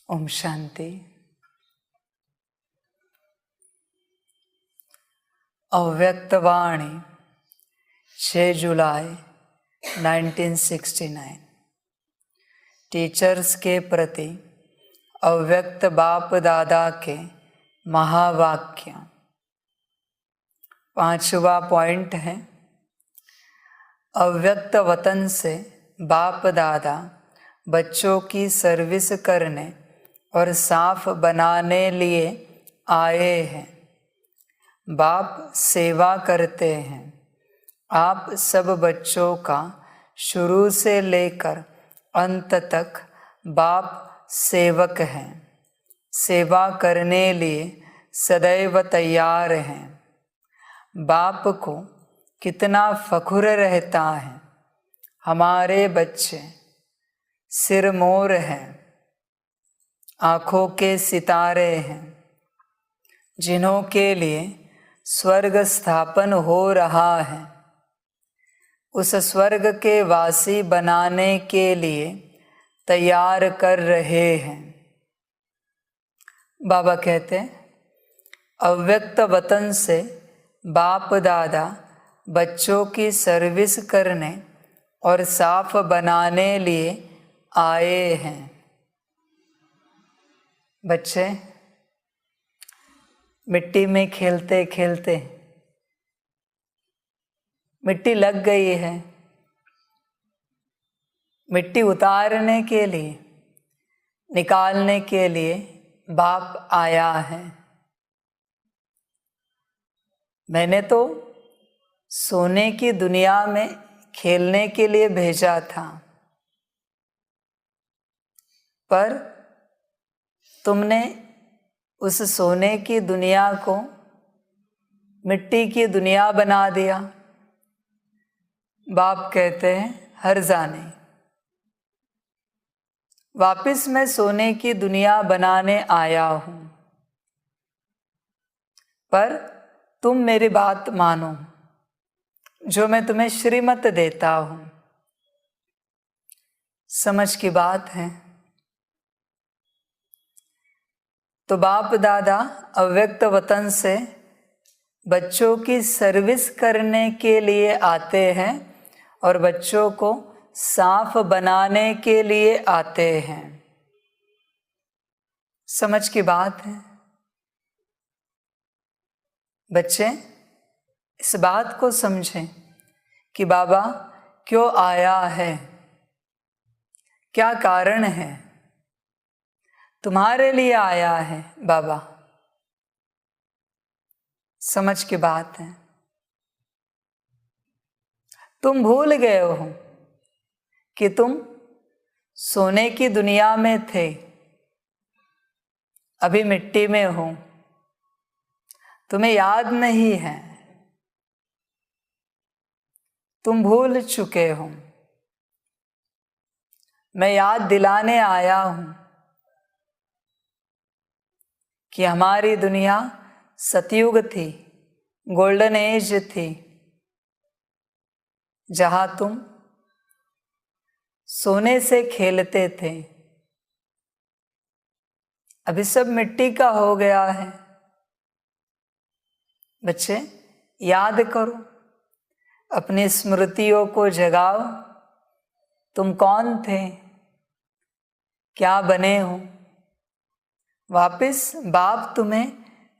ओम शांति। अव्यक्तवाणी 6 जुलाई 1969। Teachers के प्रति अव्यक्त बाप दादा के महावाक्य। 5वां पॉइंट है, अव्यक्त वतन से बाप दादा बच्चों की सर्विस करने और साफ बनाने लिए आए हैं। बाप सेवा करते हैं। आप सब बच्चों का शुरू से लेकर अंत तक बाप सेवक हैं। सेवा करने लिए सदैव तैयार हैं। बाप को कितना फख्र रहता है, हमारे बच्चे सिरमौर हैं, आँखों के सितारे हैं, जिन्हों के लिए स्वर्ग स्थापन हो रहा है। उस स्वर्ग के वासी बनाने के लिए तैयार कर रहे हैं। बाबा कहते हैं, अव्यक्त वतन से बाप दादा बच्चों की सर्विस करने और साफ बनाने लिए आए हैं। बच्चे मिट्टी में खेलते खेलते मिट्टी लग गई है। मिट्टी उतारने के लिए, निकालने के लिए बाप आया है। मैंने तो सोने की दुनिया में खेलने के लिए भेजा था, पर तुमने उस सोने की दुनिया को मिट्टी की दुनिया बना दिया। बाप कहते हैं, हर जाने वापिस मैं सोने की दुनिया बनाने आया हूँ, पर तुम मेरी बात मानो, जो मैं तुम्हें श्रीमत देता हूँ। समझ की बात है। तो बाप दादा अव्यक्त वतन से बच्चों की सर्विस करने के लिए आते हैं और बच्चों को साफ बनाने के लिए आते हैं। समझ की बात है। बच्चे इस बात को समझें कि बाबा क्यों आया है, क्या कारण है। तुम्हारे लिए आया है बाबा। समझ की बात है। तुम भूल गए हो कि तुम सोने की दुनिया में थे, अभी मिट्टी में हो। तुम्हें याद नहीं है, तुम भूल चुके हो। मैं याद दिलाने आया हूं कि हमारी दुनिया सतयुग थी, गोल्डन एज थी, जहां तुम सोने से खेलते थे। अभी सब मिट्टी का हो गया है। बच्चे याद करो, अपनी स्मृतियों को जगाओ। तुम कौन थे, क्या बने हो। वापिस बाप तुम्हें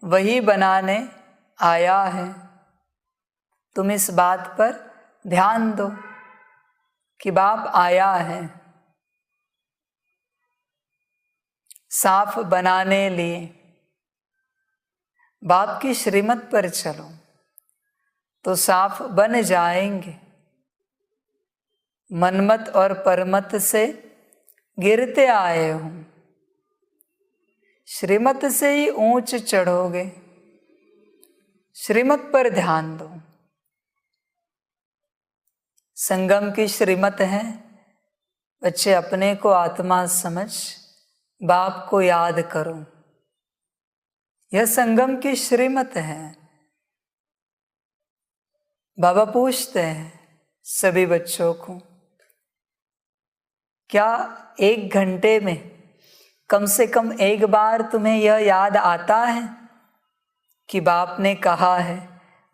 वही बनाने आया है। तुम इस बात पर ध्यान दो कि बाप आया है साफ बनाने लिए। बाप की श्रीमत पर चलो तो साफ बन जाएंगे। मनमत और परमत से गिरते आए हो, श्रीमत से ही ऊंच चढ़ोगे। श्रीमत पर ध्यान दो। संगम की श्रीमत है। बच्चे अपने को आत्मा समझ बाप को याद करो। यह संगम की श्रीमत है। बाबा पूछते हैं सभी बच्चों को, क्या 1 घंटे में कम से कम एक बार तुम्हें यह याद आता है कि बाप ने कहा है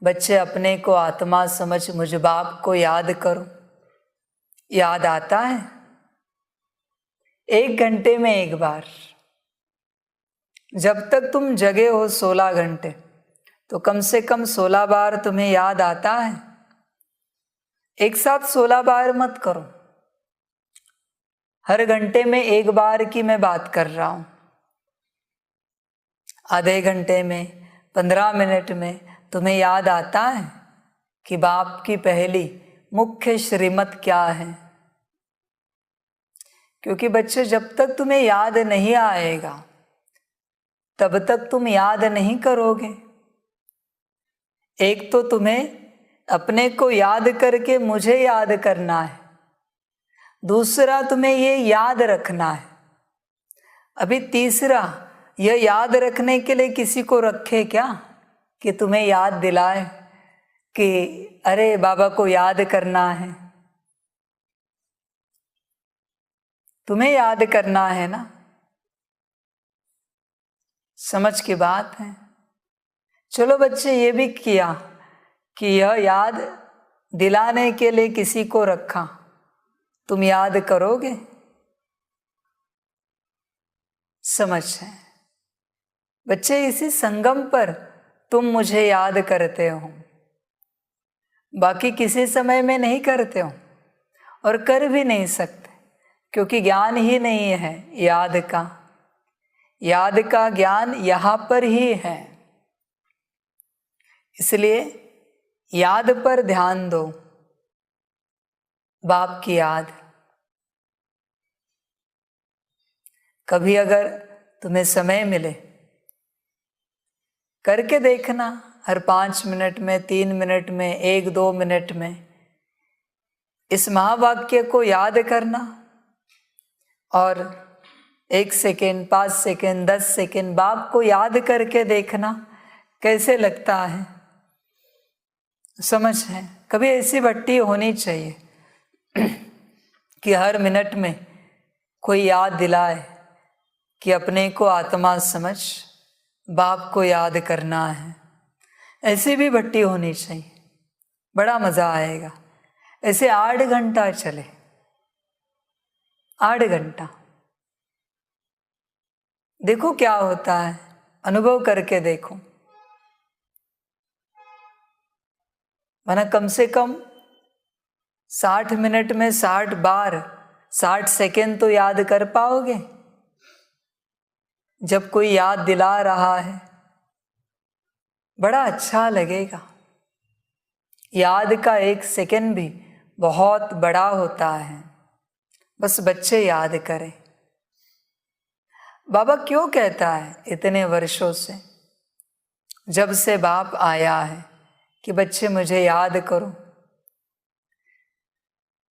बच्चे अपने को आत्मा समझ मुझ बाप को याद करो। याद आता है? 1 घंटे में एक बार। जब तक तुम जगे हो 16 घंटे, तो कम से कम 16 बार तुम्हें याद आता है। एक साथ 16 बार मत करो, हर घंटे में एक बार की मैं बात कर रहा हूं। आधे घंटे में, 15 मिनट में तुम्हें याद आता है कि बाप की पहली मुख्य श्रीमत क्या है। क्योंकि बच्चे, जब तक तुम्हें याद नहीं आएगा तब तक तुम याद नहीं करोगे। एक तो तुम्हें अपने को याद करके मुझे याद करना है, दूसरा तुम्हें ये याद रखना है, अभी तीसरा यह याद रखने के लिए किसी को रखे क्या कि तुम्हें याद दिलाए कि अरे बाबा को याद करना है। तुम्हें याद करना है ना। समझ की बात है। चलो बच्चे, ये भी किया कि यह याद दिलाने के लिए किसी को रखा, तुम याद करोगे? समझ है बच्चे, इसी संगम पर तुम मुझे याद करते हो, बाकी किसी समय में नहीं करते हो और कर भी नहीं सकते, क्योंकि ज्ञान ही नहीं है याद का। याद का ज्ञान यहाँ पर ही है, इसलिए याद पर ध्यान दो। बाप की याद कभी अगर तुम्हें समय मिले करके देखना, हर 5 मिनट में, 3 मिनट में, 1-2 मिनट में इस महावाक्य को याद करना और 1 सेकेंड, 5 सेकेंड, 10 सेकेंड बाप को याद करके देखना कैसे लगता है। समझ है? कभी ऐसी भट्टी होनी चाहिए कि हर मिनट में कोई याद दिलाए कि अपने को आत्मा समझ बाप को याद करना है। ऐसी भी भट्टी होनी चाहिए, बड़ा मज़ा आएगा। ऐसे 8 घंटा चले, 8 घंटा, देखो क्या होता है, अनुभव करके देखो। माना कम से कम 60 मिनट में 60 बार 60 सेकेंड तो याद कर पाओगे। जब कोई याद दिला रहा है बड़ा अच्छा लगेगा। याद का 1 सेकेंड भी बहुत बड़ा होता है। बस बच्चे याद करें। बाबा क्यों कहता है इतने वर्षों से, जब से बाप आया है, कि बच्चे मुझे याद करो?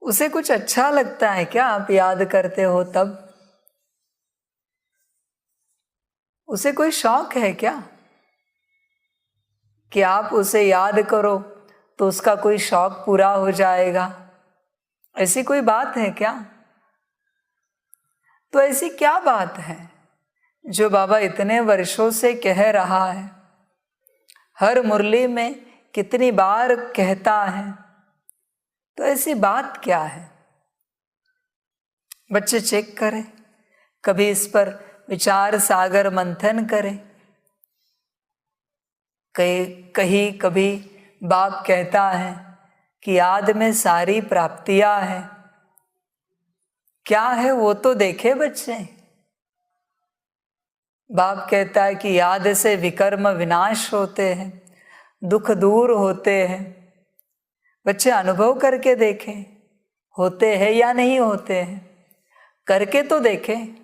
उसे कुछ अच्छा लगता है क्या आप याद करते हो तब? उसे कोई शौक है क्या कि आप उसे याद करो तो उसका कोई शौक पूरा हो जाएगा? ऐसी कोई बात है क्या? तो ऐसी क्या बात है जो बाबा इतने वर्षों से कह रहा है, हर मुरली में कितनी बार कहता है? तो ऐसी बात क्या है? बच्चे चेक करें, कभी इस पर विचार सागर मंथन करें। कहीं कभी बाप कहता है कि याद में सारी प्राप्तियां हैं। क्या है वो तो देखे बच्चे। बाप कहता है कि याद से विकर्म विनाश होते हैं, दुख दूर होते हैं। बच्चे अनुभव करके देखें, होते हैं या नहीं होते हैं, करके तो देखें,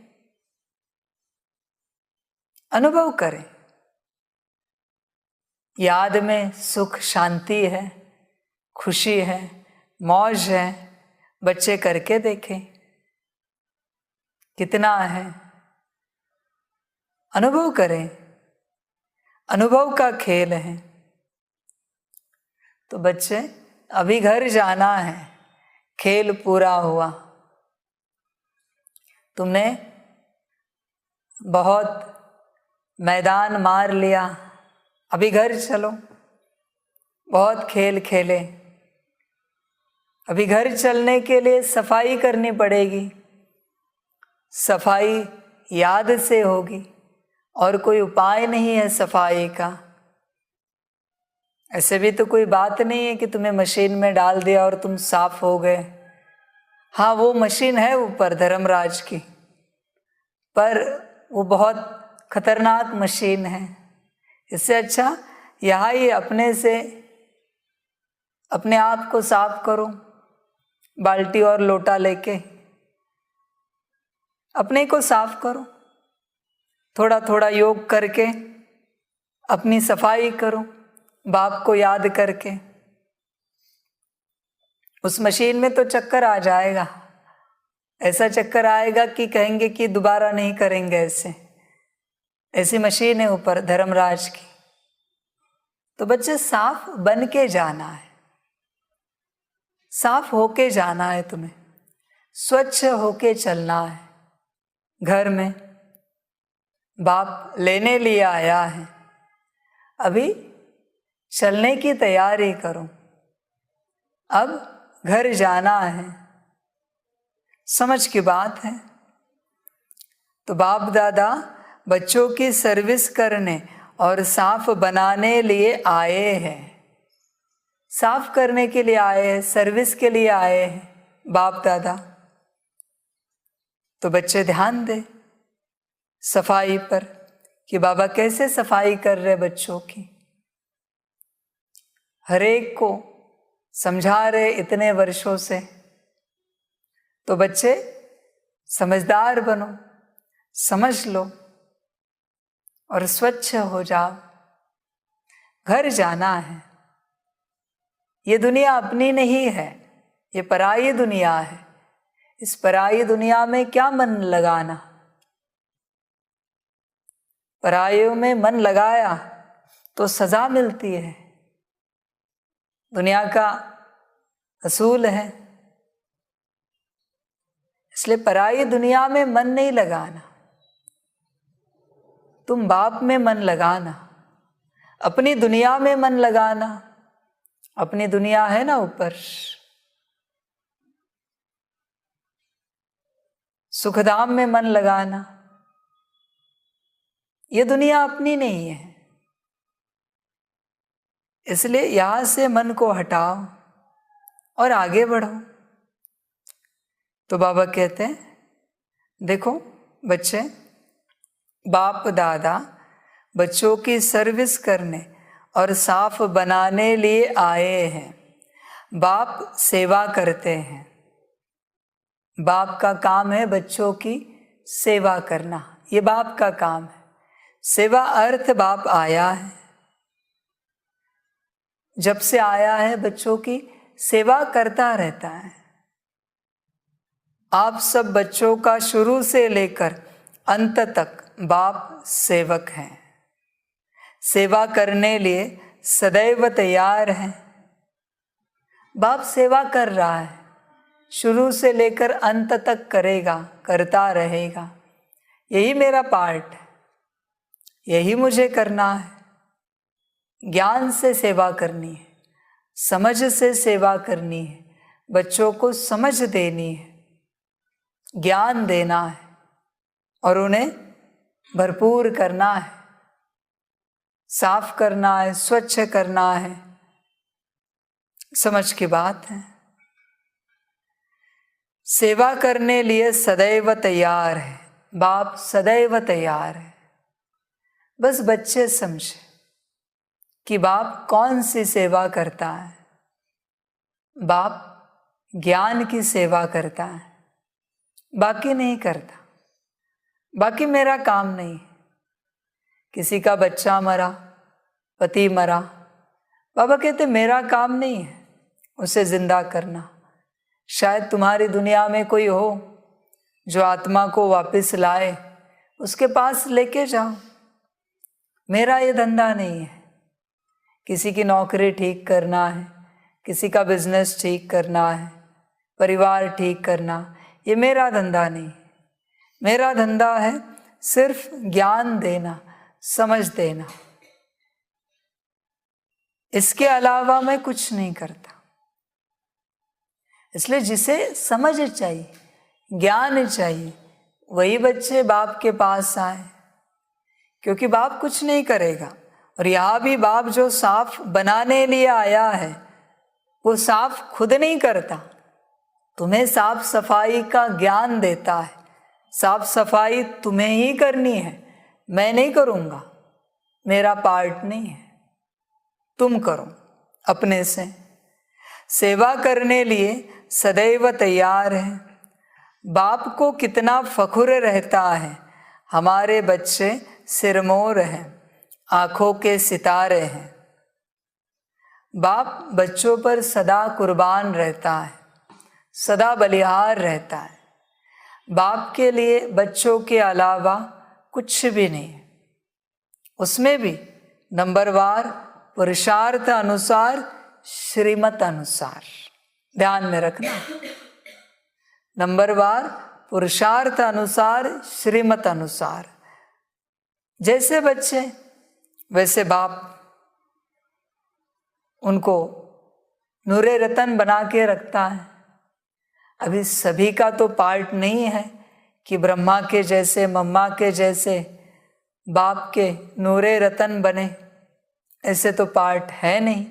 अनुभव करें। याद में सुख शांति है, खुशी है, मौज है। बच्चे करके देखें कितना है, अनुभव करें। अनुभव का खेल है। तो बच्चे अभी घर जाना है, खेल पूरा हुआ। तुमने बहुत मैदान मार लिया, अभी घर चलो। बहुत खेल खेले, अभी घर चलने के लिए सफाई करनी पड़ेगी। सफाई याद से होगी और कोई उपाय नहीं है सफाई का। ऐसे भी तो कोई बात नहीं है कि तुम्हें मशीन में डाल दिया और तुम साफ हो गए। हाँ, वो मशीन है ऊपर धर्मराज की, पर वो बहुत खतरनाक मशीन है। इससे अच्छा यहाँ ही अपने से अपने आप को साफ करो, बाल्टी और लोटा लेके अपने को साफ करो। थोड़ा थोड़ा योग करके अपनी सफाई करो, बाप को याद करके। उस मशीन में तो चक्कर आ जाएगा, ऐसा चक्कर आएगा कि कहेंगे कि दोबारा नहीं करेंगे ऐसे। ऐसी मशीन है ऊपर धर्मराज की। तो बच्चे साफ बन के जाना है, साफ होके जाना है तुम्हें, स्वच्छ होके चलना है। घर में बाप लेने लिए आया है, अभी चलने की तैयारी करो। अब घर जाना है, समझ की बात है। तो बाप दादा बच्चों की सर्विस करने और साफ बनाने लिए आए हैं। साफ करने के लिए आए हैं, सर्विस के लिए आए हैं बाप दादा। तो बच्चे ध्यान दे सफाई पर कि बाबा कैसे सफाई कर रहे बच्चों की। हर एक को समझा रहे इतने वर्षों से। तो बच्चे समझदार बनो, समझ लो और स्वच्छ हो जाओ। घर जाना है, ये दुनिया अपनी नहीं है, ये पराई दुनिया है। इस पराई दुनिया में क्या मन लगाना। पराइयों में मन लगाया तो सजा मिलती है, दुनिया का असूल है। इसलिए पराई दुनिया में मन नहीं लगाना, तुम बाप में मन लगाना, अपनी दुनिया में मन लगाना। अपनी दुनिया है ना ऊपर, सुखधाम में मन लगाना। ये दुनिया अपनी नहीं है, इसलिए यहां से मन को हटाओ और आगे बढ़ो। तो बाबा कहते हैं देखो बच्चे, बाप दादा बच्चों की सर्विस करने और साफ बनाने लिए आए हैं। बाप सेवा करते हैं, बाप का काम है बच्चों की सेवा करना, ये बाप का काम है। सेवा अर्थ बाप आया है, जब से आया है बच्चों की सेवा करता रहता है। आप सब बच्चों का शुरू से लेकर अंत तक बाप सेवक हैं, सेवा करने लिए सदैव तैयार हैं। बाप सेवा कर रहा है, शुरू से लेकर अंत तक करेगा, करता रहेगा। यही मेरा पार्ट है, यही मुझे करना है। ज्ञान से सेवा करनी है, समझ से सेवा करनी है, बच्चों को समझ देनी है, ज्ञान देना है और उन्हें भरपूर करना है, साफ करना है, स्वच्छ करना है। समझ की बात है। सेवा करने लिए सदैव तैयार है, बाप सदैव तैयार है। बस बच्चे समझे कि बाप कौन सी सेवा करता है। बाप ज्ञान की सेवा करता है, बाकी नहीं करता। बाकी मेरा काम नहीं है। किसी का बच्चा मरा, पति मरा, बाबा कहते मेरा काम नहीं है उसे जिंदा करना। शायद तुम्हारी दुनिया में कोई हो जो आत्मा को वापस लाए, उसके पास लेके जाओ, मेरा ये धंधा नहीं है। किसी की नौकरी ठीक करना है, किसी का बिजनेस ठीक करना है, परिवार ठीक करना, ये मेरा धंधा नहीं। मेरा धंधा है सिर्फ ज्ञान देना, समझ देना, इसके अलावा मैं कुछ नहीं करता। इसलिए जिसे समझ चाहिए, ज्ञान चाहिए, वही बच्चे बाप के पास आए, क्योंकि बाप कुछ नहीं करेगा। और यहाँ भी बाप जो साफ बनाने लिए आया है वो साफ खुद नहीं करता, तुम्हें साफ सफाई का ज्ञान देता है। साफ सफाई तुम्हें ही करनी है, मैं नहीं करूँगा, मेरा पार्ट नहीं है, तुम करो अपने से। सेवा करने लिए सदैव तैयार है। बाप को कितना फख्र रहता है, हमारे बच्चे सिरमौर हैं, आँखों के सितारे हैं। बाप बच्चों पर सदा कुर्बान रहता है, सदा बलिहार रहता है। बाप के लिए बच्चों के अलावा कुछ भी नहीं है। उसमें भी नंबरवार, पुरुषार्थ अनुसार, श्रीमत अनुसार, ध्यान में रखना। नंबरवार, पुरुषार्थ अनुसार, श्रीमत अनुसार। जैसे बच्चे वैसे बाप उनको नूरे रतन बना के रखता है। अभी सभी का तो पार्ट नहीं है कि ब्रह्मा के जैसे, मम्मा के जैसे बाप के नूरे रतन बने, ऐसे तो पार्ट है नहीं।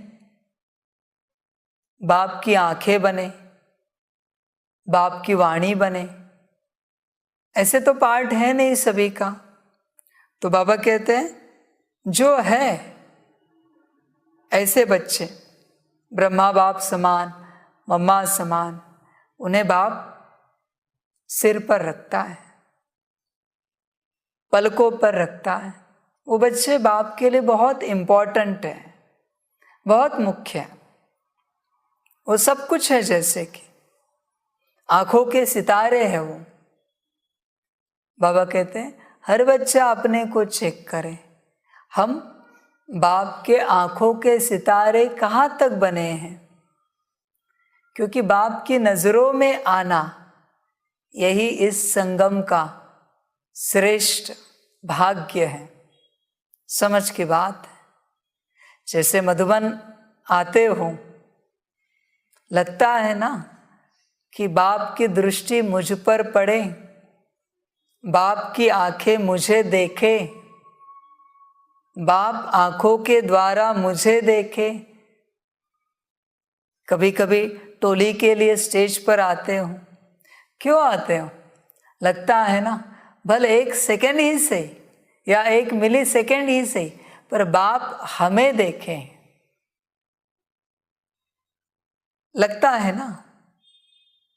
बाप की आंखें बने, बाप की वाणी बने, ऐसे तो पार्ट है नहीं सभी का। तो बाबा कहते हैं जो है ऐसे बच्चे ब्रह्मा बाप समान, मम्मा समान, उन्हें बाप सिर पर रखता है, पलकों पर रखता है। वो बच्चे बाप के लिए बहुत इम्पोर्टेंट है, बहुत मुख्य है। वो सब कुछ है, जैसे कि आंखों के सितारे हैं वो। बाबा कहते हैं हर बच्चा अपने को चेक करे, हम बाप के आंखों के सितारे कहाँ तक बने हैं। क्योंकि बाप की नज़रों में आना यही इस संगम का श्रेष्ठ भाग्य है। समझ की बात है। जैसे मधुबन आते हो, लगता है ना कि बाप की दृष्टि मुझ पर पड़े, बाप की आंखें मुझे देखे, बाप आंखों के द्वारा मुझे देखे। कभी कभी टोली के लिए स्टेज पर आते हो, क्यों आते हो? लगता है ना भले 1 सेकेंड ही से या 1 मिली सेकेंड ही से, पर बाप हमें देखे, लगता है ना।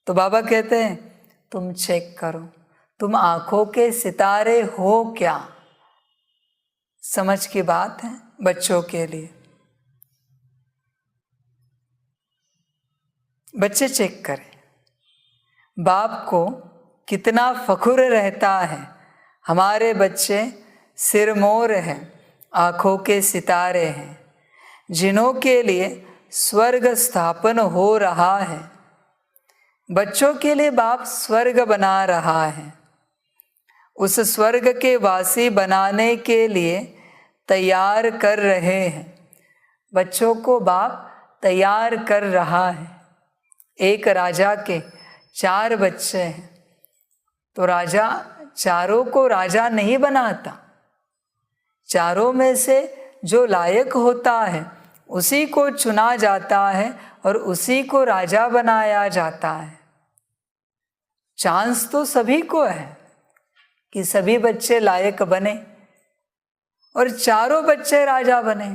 तो बाबा कहते हैं तुम चेक करो, तुम आंखों के सितारे हो क्या। समझ की बात है बच्चों के लिए। बच्चे चेक करें बाप को कितना फख्र रहता है, हमारे बच्चे सिरमौर हैं, आँखों के सितारे हैं, जिन्हों के लिए स्वर्ग स्थापन हो रहा है। बच्चों के लिए बाप स्वर्ग बना रहा है। उस स्वर्ग के वासी बनाने के लिए तैयार कर रहे हैं। बच्चों को बाप तैयार कर रहा है। एक राजा के 4 बच्चे हैं, तो राजा चारों को राजा नहीं बनाता। चारों में से जो लायक होता है उसी को चुना जाता है और उसी को राजा बनाया जाता है। चांस तो सभी को है कि सभी बच्चे लायक बने और चारों बच्चे राजा बने।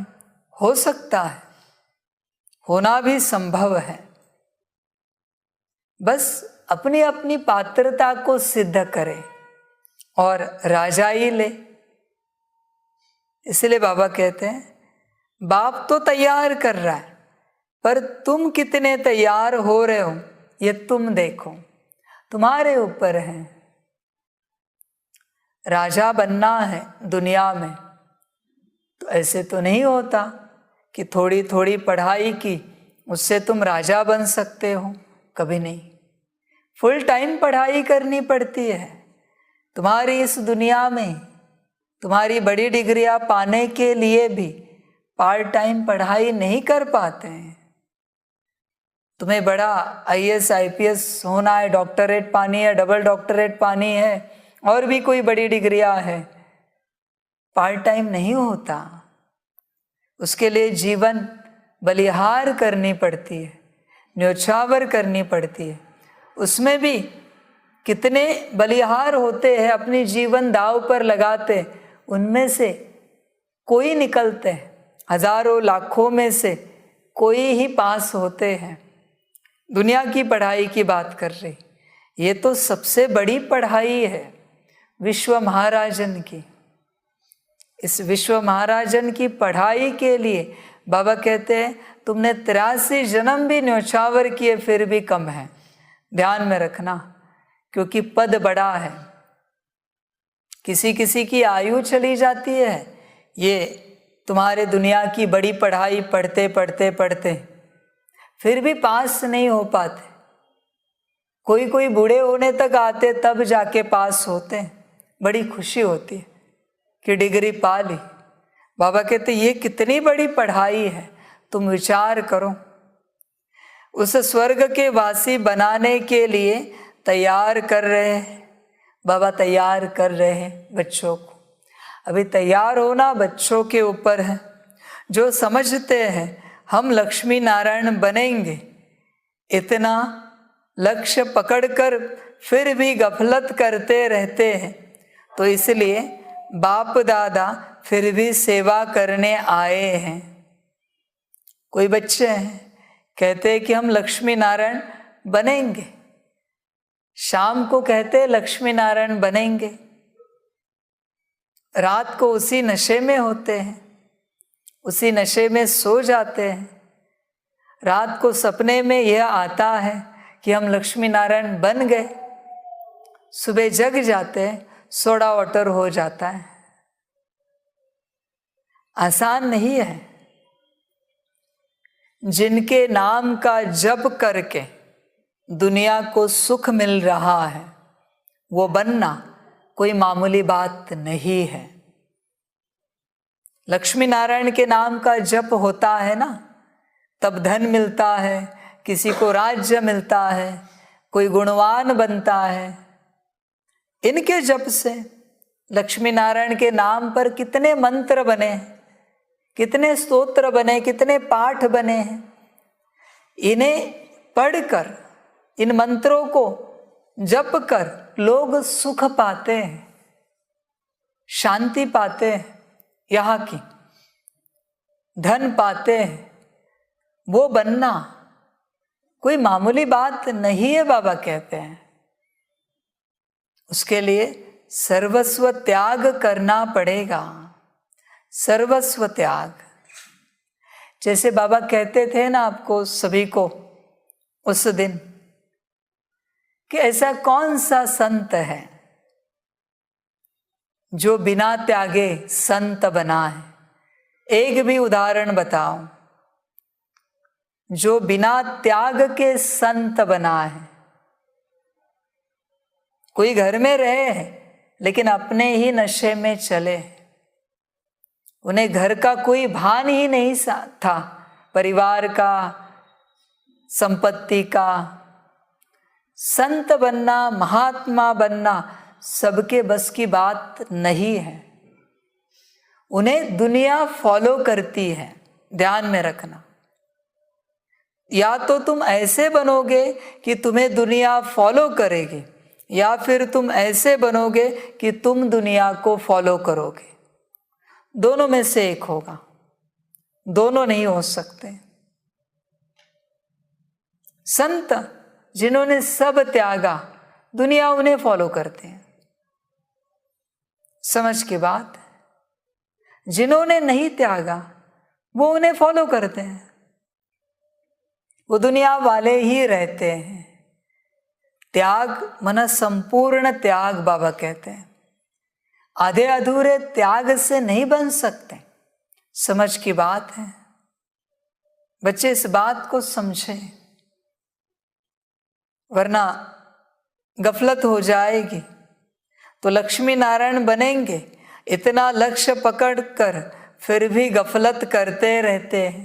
हो सकता है, होना भी संभव है। बस अपनी अपनी पात्रता को सिद्ध करे और राजा ही ले। इसलिए बाबा कहते हैं बाप तो तैयार कर रहा है, पर तुम कितने तैयार हो रहे हो ये तुम देखो, तुम्हारे ऊपर है। राजा बनना है दुनिया में तो ऐसे तो नहीं होता कि थोड़ी थोड़ी पढ़ाई की उससे तुम राजा बन सकते हो, कभी नहीं। फुल टाइम पढ़ाई करनी पड़ती है, तुम्हारी इस दुनिया में तुम्हारी बड़ी डिग्रियां पाने के लिए भी पार्ट टाइम पढ़ाई नहीं कर पाते हैं। तुम्हें बड़ा IAS IPS होना है, डॉक्टरेट पानी है, डबल डॉक्टरेट पानी है, और भी कोई बड़ी डिग्रियां है, पार्ट टाइम नहीं होता। उसके लिए जीवन बलिहार करनी पड़ती है, न्योछावर करनी पड़ती है। उसमें भी कितने बलिहार होते हैं, अपनी जीवन दांव पर लगाते, उनमें से कोई निकलते हैं, हजारों लाखों में से कोई ही पास होते हैं। दुनिया की पढ़ाई की बात कर रही, ये तो सबसे बड़ी पढ़ाई है विश्व महाराजन की। इस विश्व महाराजन की पढ़ाई के लिए बाबा कहते हैं तुमने 83 जन्म भी न्योछावर किए फिर भी कम है। ध्यान में रखना, क्योंकि पद बड़ा है। किसी किसी की आयु चली जाती है, ये तुम्हारे दुनिया की बड़ी पढ़ाई पढ़ते पढ़ते पढ़ते फिर भी पास नहीं हो पाते। कोई कोई बूढ़े होने तक आते, तब जाके पास होते हैं। बड़ी खुशी होती है कि डिग्री पा ली। बाबा कहते ये कितनी बड़ी पढ़ाई है, तुम विचार करो। उस स्वर्ग के वासी बनाने के लिए तैयार कर रहे हैं बाबा, तैयार कर रहे हैं बच्चों को। अभी तैयार होना बच्चों के ऊपर है, जो समझते हैं हम लक्ष्मी नारायण बनेंगे, इतना लक्ष्य पकड़कर फिर भी गफलत करते रहते हैं। तो इसलिए बाप दादा फिर भी सेवा करने आए हैं। कोई बच्चे हैं कहते हैं कि हम लक्ष्मी नारायण बनेंगे, शाम को कहते हैं लक्ष्मी नारायण बनेंगे, रात को उसी नशे में होते हैं, उसी नशे में सो जाते हैं। रात को सपने में यह आता है कि हम लक्ष्मी नारायण बन गए, सुबह जग जाते हैं, सोडा वाटर हो जाता है। आसान नहीं है। जिनके नाम का जप करके दुनिया को सुख मिल रहा है, वो बनना कोई मामूली बात नहीं है। लक्ष्मी नारायण के नाम का जप होता है ना, तब धन मिलता है, किसी को राज्य मिलता है, कोई गुणवान बनता है। इनके जप से लक्ष्मी नारायण के नाम पर कितने मंत्र बने, कितने स्तोत्र बने, कितने पाठ बने हैं। इन्हें पढ़कर, इन मंत्रों को जप कर लोग सुख पाते हैं, शांति पाते हैं, यहाँ की धन पाते हैं। वो बनना कोई मामूली बात नहीं है, बाबा कहते हैं। उसके लिए सर्वस्व त्याग करना पड़ेगा, सर्वस्व त्याग। जैसे बाबा कहते थे ना आपको सभी को उस दिन कि ऐसा कौन सा संत है जो बिना त्यागे संत बना है। एक भी उदाहरण बताओ जो बिना त्याग के संत बना है। कोई घर में रहे लेकिन अपने ही नशे में चले, उन्हें घर का कोई भान ही नहीं था, परिवार का, संपत्ति का। संत बनना, महात्मा बनना सबके बस की बात नहीं है। उन्हें दुनिया फॉलो करती है, ध्यान में रखना। या तो तुम ऐसे बनोगे कि तुम्हें दुनिया फॉलो करेगी, या फिर तुम ऐसे बनोगे कि तुम दुनिया को फॉलो करोगे। दोनों में से एक होगा, दोनों नहीं हो सकते। संत जिन्होंने सब त्यागा, दुनिया उन्हें फॉलो करते हैं, समझ की बात। जिन्होंने नहीं त्यागा वो उन्हें फॉलो करते हैं, वो दुनिया वाले ही रहते हैं। त्याग माना संपूर्ण त्याग, बाबा कहते हैं। आधे अधूरे त्याग से नहीं बन सकते, समझ की बात है। बच्चे इस बात को समझें, वरना गफलत हो जाएगी। तो लक्ष्मी नारायण बनेंगे। इतना लक्ष्य पकड़कर फिर भी गफलत करते रहते हैं।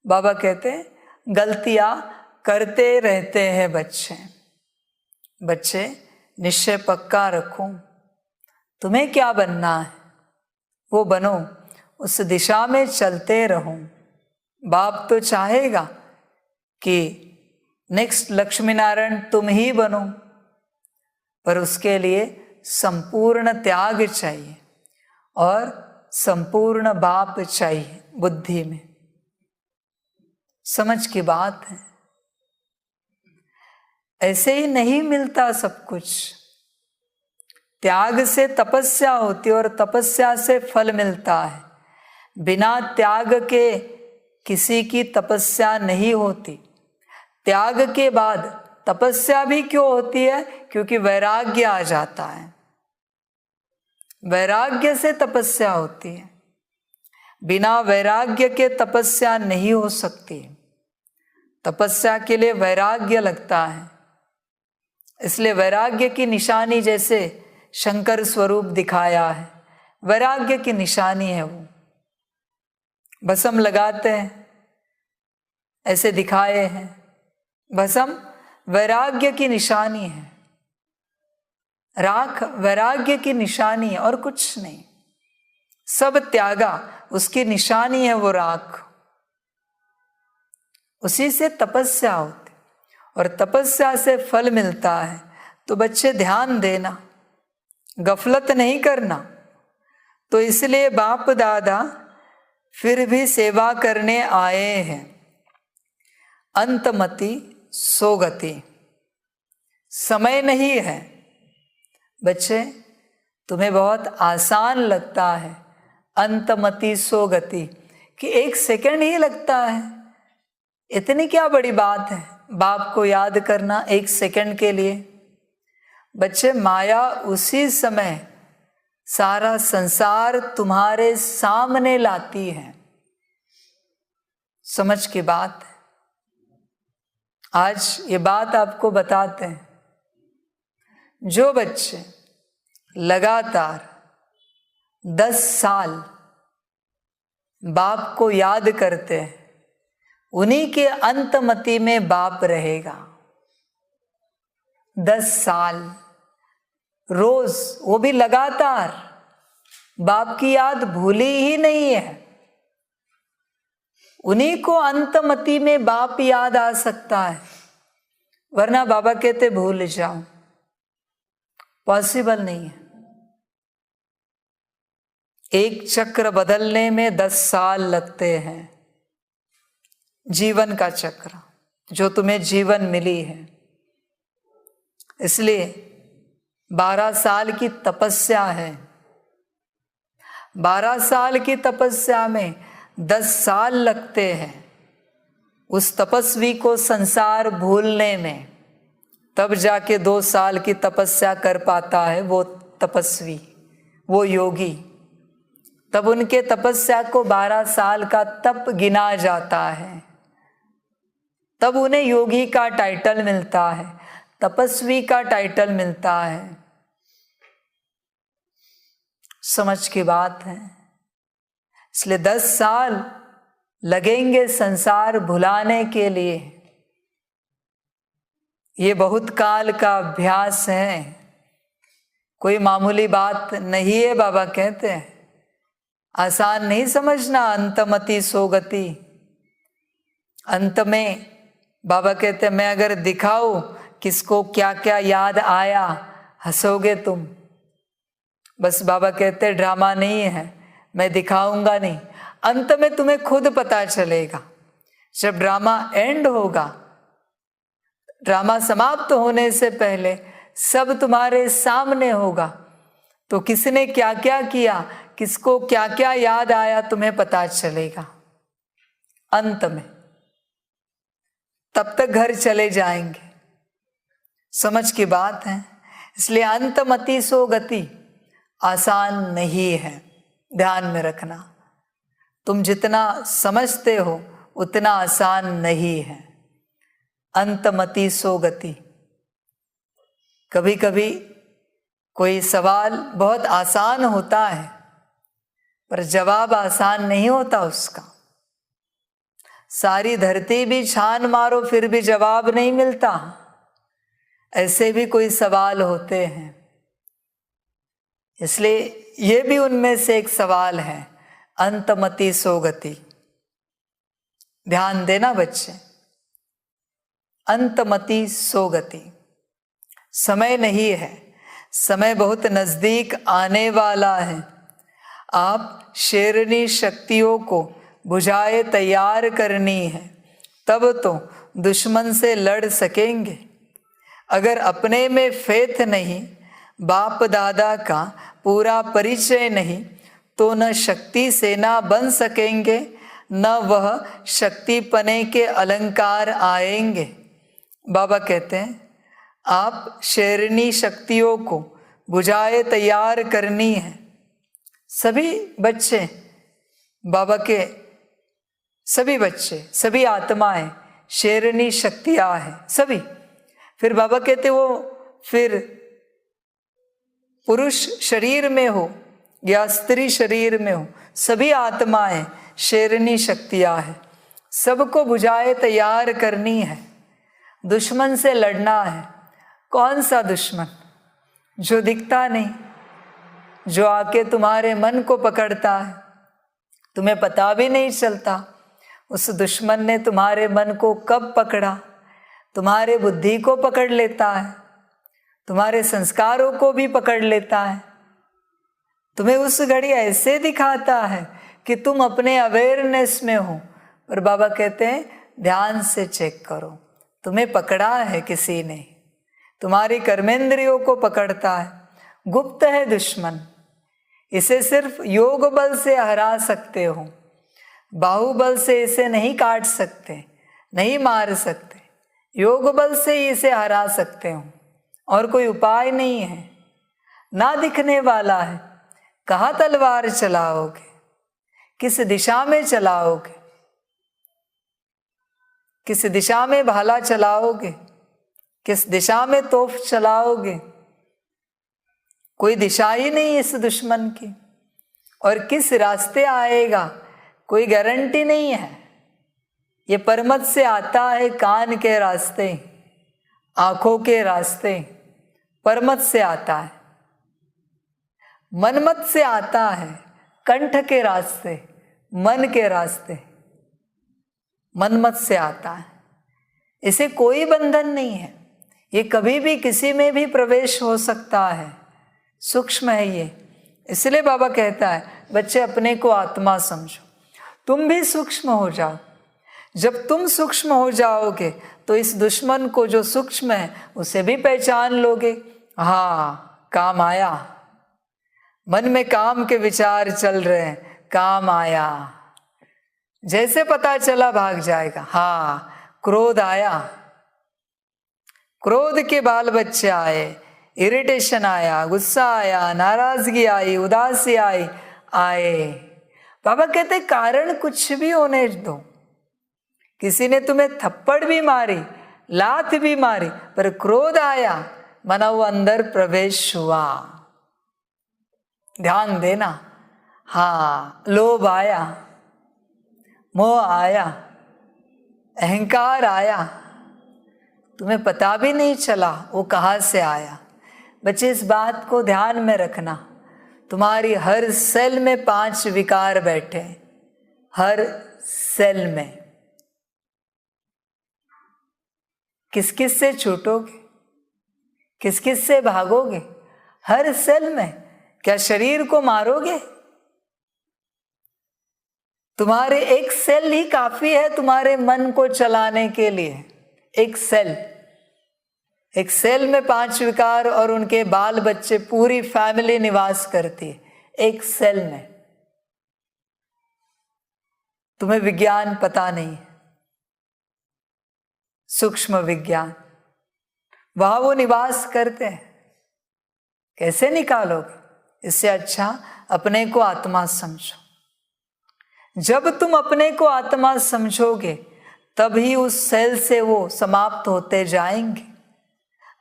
बाबा कहते हैं गलतियां करते रहते हैं बच्चे। बच्चे निश्चय पक्का रखो, तुम्हें क्या बनना है वो बनो, उस दिशा में चलते रहो। बाप तो चाहेगा कि नेक्स्ट लक्ष्मी नारायण तुम ही बनो, पर उसके लिए संपूर्ण त्याग चाहिए और संपूर्ण बाप चाहिए बुद्धि में। समझ की बात है, ऐसे ही नहीं मिलता सब कुछ। त्याग से तपस्या होती है और तपस्या से फल मिलता है। बिना त्याग के किसी की तपस्या नहीं होती। त्याग के बाद तपस्या भी क्यों होती है? क्योंकि वैराग्य आ जाता है। वैराग्य से तपस्या होती है। बिना वैराग्य के तपस्या नहीं हो सकती। तपस्या के लिए वैराग्य लगता है। इसलिए वैराग्य की निशानी जैसे शंकर स्वरूप दिखाया है, वैराग्य की निशानी है वो। भस्म लगाते हैं, ऐसे दिखाए हैं। भस्म वैराग्य की निशानी है, राख वैराग्य की निशानी है और कुछ नहीं। सब त्यागा उसकी निशानी है वो राख। उसी से तपस्या होती और तपस्या से फल मिलता है। तो बच्चे ध्यान देना, गफलत नहीं करना। तो इसलिए बाप दादा फिर भी सेवा करने आए हैं। अंतमति सोगति, समय नहीं है। बच्चे तुम्हें बहुत आसान लगता है अंतमति सोगति, कि 1 सेकंड ही लगता है। इतनी क्या बड़ी बात है बाप को याद करना 1 सेकंड के लिए। बच्चे माया उसी समय सारा संसार तुम्हारे सामने लाती है। समझ की बात है। आज ये बात आपको बताते हैं। जो बच्चे लगातार 10 साल बाप को याद करते हैं, उन्हीं के अंतमति में बाप रहेगा। 10 साल रोज, वो भी लगातार, बाप की याद भूली ही नहीं है। उन्हीं को अंतमति में बाप याद आ सकता है, वरना बाबा कहते भूल जाओ, पॉसिबल नहीं है। एक चक्र बदलने में 10 साल लगते हैं। जीवन का चक्र जो तुम्हें जीवन मिली है, इसलिए 12 साल की तपस्या है। 12 साल की तपस्या में 10 साल लगते हैं उस तपस्वी को संसार भूलने में। तब जाके 2 साल की तपस्या कर पाता है वो तपस्वी, वो योगी। तब उनके तपस्या को 12 साल का तप गिना जाता है। तब उन्हें योगी का टाइटल मिलता है, तपस्वी का टाइटल मिलता है। समझ की बात है। इसलिए 10 साल लगेंगे संसार भुलाने के लिए। ये बहुत काल का अभ्यास है, कोई मामूली बात नहीं है। बाबा कहते हैं आसान नहीं समझना अंतमति सोगति। अंत में बाबा कहते हैं मैं अगर दिखाऊं किसको क्या क्या याद आया, हंसोगे तुम। बस बाबा कहते हैं ड्रामा नहीं है, मैं दिखाऊंगा नहीं। अंत में तुम्हें खुद पता चलेगा। जब ड्रामा एंड होगा, ड्रामा समाप्त होने से पहले सब तुम्हारे सामने होगा। तो किसने क्या क्या किया, किसको क्या क्या याद आया, तुम्हें पता चलेगा अंत में। तब तक घर चले जाएंगे। समझ की बात है। इसलिए अंतमति सोगति आसान नहीं है, ध्यान में रखना। तुम जितना समझते हो उतना आसान नहीं है अंतमति सोगति। कभी कभी कोई सवाल बहुत आसान होता है पर जवाब आसान नहीं होता उसका। सारी धरती भी छान मारो फिर भी जवाब नहीं मिलता। ऐसे भी कोई सवाल होते हैं। इसलिए ये भी उनमें से एक सवाल है, अंतमति सोगति। ध्यान देना बच्चे, अंतमति सोगति। समय नहीं है, समय बहुत नजदीक आने वाला है। आप शेरनी शक्तियों को बुझाए तैयार करनी है, तब तो दुश्मन से लड़ सकेंगे। अगर अपने में फेथ नहीं, बाप दादा का पूरा परिचय नहीं, तो न शक्ति सेना बन सकेंगे, न वह शक्तिपने के अलंकार आएंगे। बाबा कहते हैं आप शेरनी शक्तियों को बुझाए तैयार करनी है। सभी बच्चे बाबा के, सभी बच्चे, सभी आत्माएं शेरनी शक्तियां हैं सभी। फिर बाबा कहते वो फिर पुरुष शरीर में हो या स्त्री शरीर में हो, सभी आत्माएं शेरनी शक्तियां हैं। सबको बुझाए तैयार करनी है, दुश्मन से लड़ना है। कौन सा दुश्मन? जो दिखता नहीं, जो आके तुम्हारे मन को पकड़ता है, तुम्हें पता भी नहीं चलता उस दुश्मन ने तुम्हारे मन को कब पकड़ा। तुम्हारे बुद्धि को पकड़ लेता है, तुम्हारे संस्कारों को भी पकड़ लेता है। तुम्हें उस घड़ी ऐसे दिखाता है कि तुम अपने अवेयरनेस में हो, पर बाबा कहते हैं ध्यान से चेक करो, तुम्हें पकड़ा है किसी ने, तुम्हारी कर्मेंद्रियों को पकड़ता है। गुप्त है दुश्मन, इसे सिर्फ योग बल से हरा सकते हो, बाहुबल से इसे नहीं काट सकते, नहीं मार सकते। योग बल से ही इसे हरा सकते हो, और कोई उपाय नहीं है। ना दिखने वाला है, कहाँ तलवार चलाओगे, किस दिशा में चलाओगे, किस दिशा में भाला चलाओगे, किस दिशा में तोफ चलाओगे। कोई दिशा ही नहीं इस दुश्मन की, और किस रास्ते आएगा कोई गारंटी नहीं है। ये परमत से आता है, कान के रास्ते, आंखों के रास्ते, परमत से आता है। मनमत से आता है, कंठ के रास्ते, मन के रास्ते, मनमत से आता है। इसे कोई बंधन नहीं है, ये कभी भी किसी में भी प्रवेश हो सकता है। सूक्ष्म है ये। इसलिए बाबा कहता है बच्चे अपने को आत्मा समझो, तुम भी सूक्ष्म हो जाओ। जब तुम सूक्ष्म हो जाओगे तो इस दुश्मन को जो सूक्ष्म है उसे भी पहचान लोगे। हाँ, काम आया, मन में काम के विचार चल रहे हैं, काम आया, जैसे पता चला भाग जाएगा। हाँ, क्रोध आया, क्रोध के बाल बच्चे आए, इरिटेशन आया, गुस्सा आया, नाराजगी आई, उदासी आई, आए। बाबा कहते कारण कुछ भी होने दो। किसी ने तुम्हें थप्पड़ भी मारी, लात भी मारी, पर क्रोध आया, माना वो अंदर प्रवेश हुआ। ध्यान देना। हाँ, लोभ आया, मोह आया, अहंकार आया, तुम्हें पता भी नहीं चला वो कहाँ से आया। बच्चे इस बात को ध्यान में रखना, तुम्हारी हर सेल में 5 विकार बैठे, हर सेल में। किस किस से छूटोगे, किस किस से भागोगे? हर सेल में। क्या शरीर को मारोगे? तुम्हारे एक सेल ही काफी है तुम्हारे मन को चलाने के लिए। एक सेल, एक सेल में 5 विकार और उनके बाल बच्चे, पूरी फैमिली निवास करती है एक सेल में। तुम्हें विज्ञान पता नहीं है, सूक्ष्म विज्ञान, वहां वो निवास करते हैं। कैसे निकालोगे? इससे अच्छा अपने को आत्मा समझो। जब तुम अपने को आत्मा समझोगे तभी उस सेल से वो समाप्त होते जाएंगे।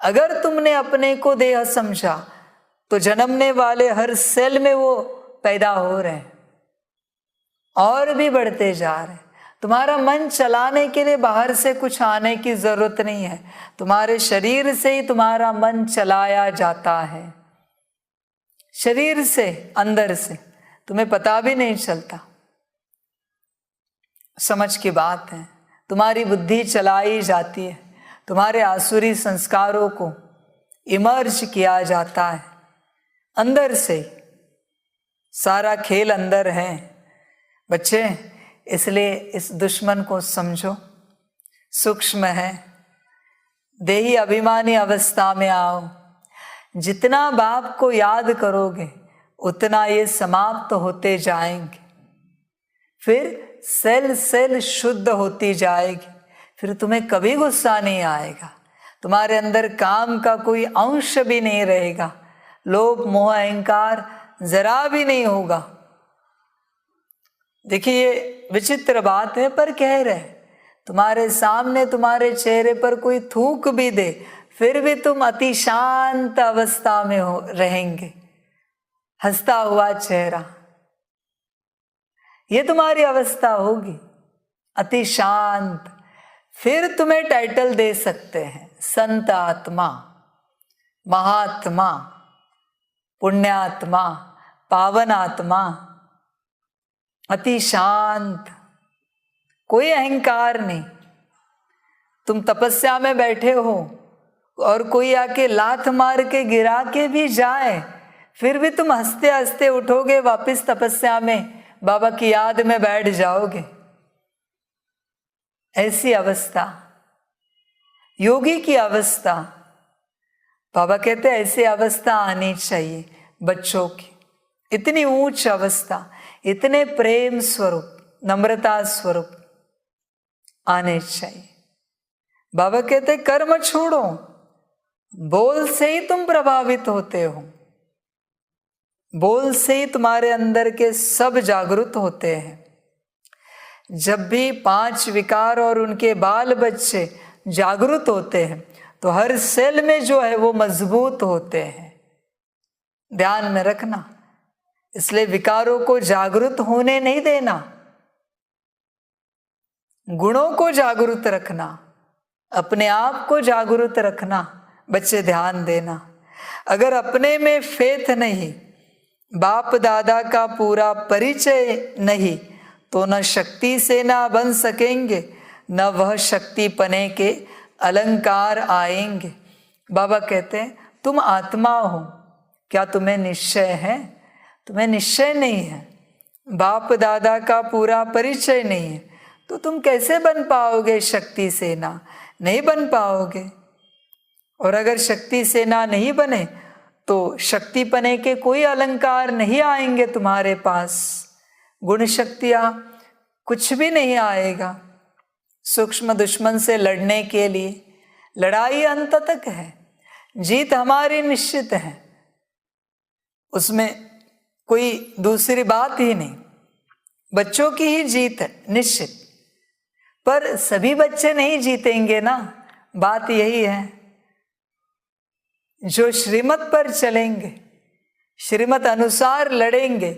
अगर तुमने अपने को देह समझा तो जन्मने वाले हर सेल में वो पैदा हो रहे हैं और भी बढ़ते जा रहे हैं। तुम्हारा मन चलाने के लिए बाहर से कुछ आने की जरूरत नहीं है, तुम्हारे शरीर से ही तुम्हारा मन चलाया जाता है, शरीर से, अंदर से, तुम्हें पता भी नहीं चलता। समझ की बात है, तुम्हारी बुद्धि चलाई जाती है, तुम्हारे आसुरी संस्कारों को इमर्ज किया जाता है अंदर से। सारा खेल अंदर है बच्चे, इसलिए इस दुश्मन को समझो, सूक्ष्म है। देही अभिमानी अवस्था में आओ, जितना बाप को याद करोगे उतना ये समाप्त होते जाएंगे, फिर सेल सेल शुद्ध होती जाएगी, फिर तुम्हें कभी गुस्सा नहीं आएगा, तुम्हारे अंदर काम का कोई अंश भी नहीं रहेगा, लोभ मोह अहंकार जरा भी नहीं होगा। देखिए ये विचित्र बात है, पर कह रहे तुम्हारे सामने तुम्हारे चेहरे पर कोई थूक भी दे फिर भी तुम अति शांत अवस्था में हो रहेंगे, हंसता हुआ चेहरा, ये तुम्हारी अवस्था होगी, अति शांत। फिर तुम्हें टाइटल दे सकते हैं संत आत्मा, महात्मा, पुण्यात्मा, पावन आत्मा, अति शांत, कोई अहंकार नहीं। तुम तपस्या में बैठे हो और कोई आके लात मार के गिरा के भी जाए, फिर भी तुम हंसते हंसते उठोगे, वापस तपस्या में बाबा की याद में बैठ जाओगे। ऐसी अवस्था योगी की अवस्था, बाबा कहते हैं ऐसी अवस्था आनी चाहिए बच्चों की, इतनी ऊंच अवस्था, इतने प्रेम स्वरूप, नम्रता स्वरूप आने चाहिए। बाबा कहते कर्म छोड़ो, बोल से ही तुम प्रभावित होते हो, बोल से ही तुम्हारे अंदर के सब जागृत होते हैं। जब भी 5 विकार और उनके बाल बच्चे जागृत होते हैं तो हर सेल में जो है वो मजबूत होते हैं, ध्यान में रखना। इसलिए विकारों को जागृत होने नहीं देना, गुणों को जागृत रखना, अपने आप को जागृत रखना। बच्चे ध्यान देना, अगर अपने में फेथ नहीं, बाप दादा का पूरा परिचय नहीं, तो न शक्ति से ना बन सकेंगे, न वह शक्ति पने के अलंकार आएंगे। बाबा कहते हैं तुम आत्मा हो, क्या तुम्हें निश्चय है? तुम्हें निश्चय नहीं है, बाप दादा का पूरा परिचय नहीं है, तो तुम कैसे बन पाओगे शक्ति सेना? नहीं बन पाओगे। और अगर शक्ति सेना नहीं बने तो शक्ति पने के कोई अलंकार नहीं आएंगे तुम्हारे पास, गुण शक्तियाँ कुछ भी नहीं आएगा। सूक्ष्म दुश्मन से लड़ने के लिए लड़ाई अंत तक है, जीत हमारी निश्चित है, उसमें कोई दूसरी बात ही नहीं, बच्चों की ही जीत है निश्चित। पर सभी बच्चे नहीं जीतेंगे ना, बात यही है। जो श्रीमत पर चलेंगे, श्रीमत अनुसार लड़ेंगे,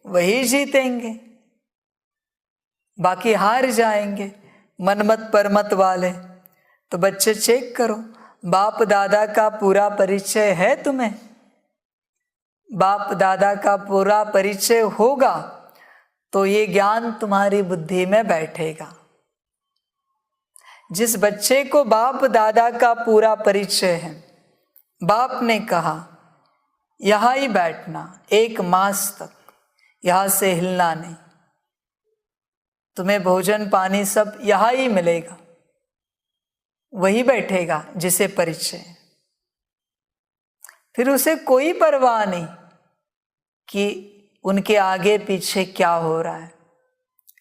वही जीतेंगे, बाकी हार जाएंगे मनमत परमत वाले। तो बच्चे चेक करो, बाप दादा का पूरा परिचय है तुम्हें? बाप दादा का पूरा परिचय होगा तो ये ज्ञान तुम्हारी बुद्धि में बैठेगा। जिस बच्चे को बाप दादा का पूरा परिचय है, बाप ने कहा यहाँ ही बैठना 1 मास तक, यहाँ से हिलना नहीं, तुम्हें भोजन पानी सब यहाँ ही मिलेगा, वही बैठेगा जिसे परिचय है। फिर उसे कोई परवाह नहीं कि उनके आगे पीछे क्या हो रहा है।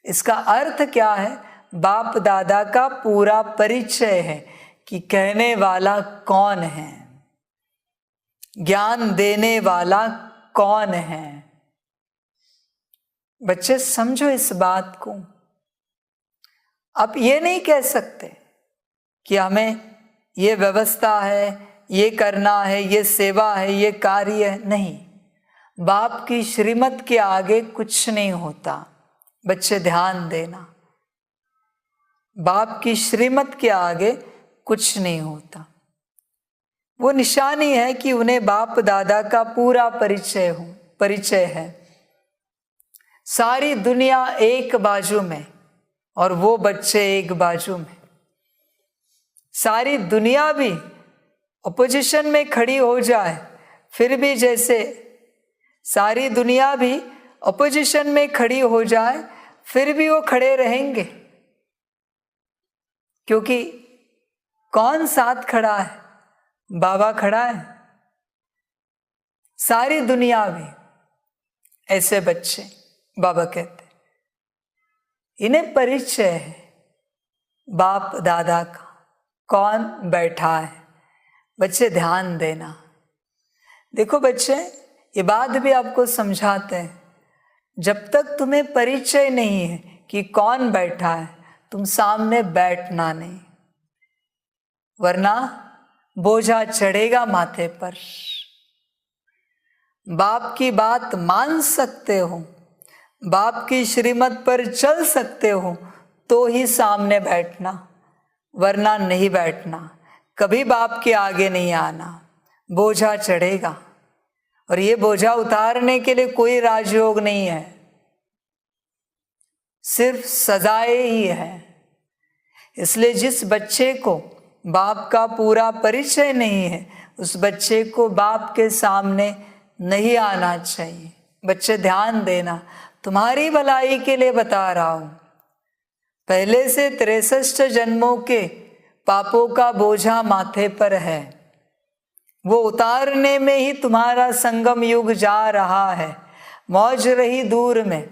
इसका अर्थ क्या है? बाप दादा का पूरा परिचय है कि कहने वाला कौन है, ज्ञान देने वाला कौन है। बच्चे समझो इस बात को। आप ये नहीं कह सकते कि हमें ये व्यवस्था है, ये करना है, ये सेवा है, ये कार्य है, नहीं। बाप की श्रीमत के आगे कुछ नहीं होता। बच्चे ध्यान देना, बाप की श्रीमत के आगे कुछ नहीं होता। वो निशानी है कि उन्हें बाप दादा का पूरा परिचय है। सारी दुनिया एक बाजू में और वो बच्चे एक बाजू में। सारी दुनिया भी अपोजिशन में खड़ी हो जाए, फिर भी जैसे सारी दुनिया भी अपोजिशन में खड़ी हो जाए, फिर भी वो खड़े रहेंगे, क्योंकि कौन साथ खड़ा है? बाबा खड़ा है। सारी दुनिया भी ऐसे बच्चे, बाबा कहते इन्हें परिचय है बाप दादा का, कौन बैठा है। बच्चे ध्यान देना। देखो बच्चे, ये बात भी आपको समझाते हैं, जब तक तुम्हें परिचय नहीं है कि कौन बैठा है, तुम सामने बैठना नहीं, वरना बोझा चढ़ेगा माथे पर। बाप की बात मान सकते हो, बाप की श्रीमत पर चल सकते हो तो ही सामने बैठना, वरना नहीं बैठना। कभी बाप के आगे नहीं आना, बोझा चढ़ेगा। और ये बोझा उतारने के लिए कोई राजयोग नहीं है, सिर्फ सजाएं ही है। इसलिए जिस बच्चे को बाप का पूरा परिचय नहीं है, उस बच्चे को बाप के सामने नहीं आना चाहिए। बच्चे ध्यान देना, तुम्हारी भलाई के लिए बता रहा हूं। पहले से 63 जन्मों के पापों का बोझा माथे पर है, वो उतारने में ही तुम्हारा संगम युग जा रहा है। मौज रही दूर में,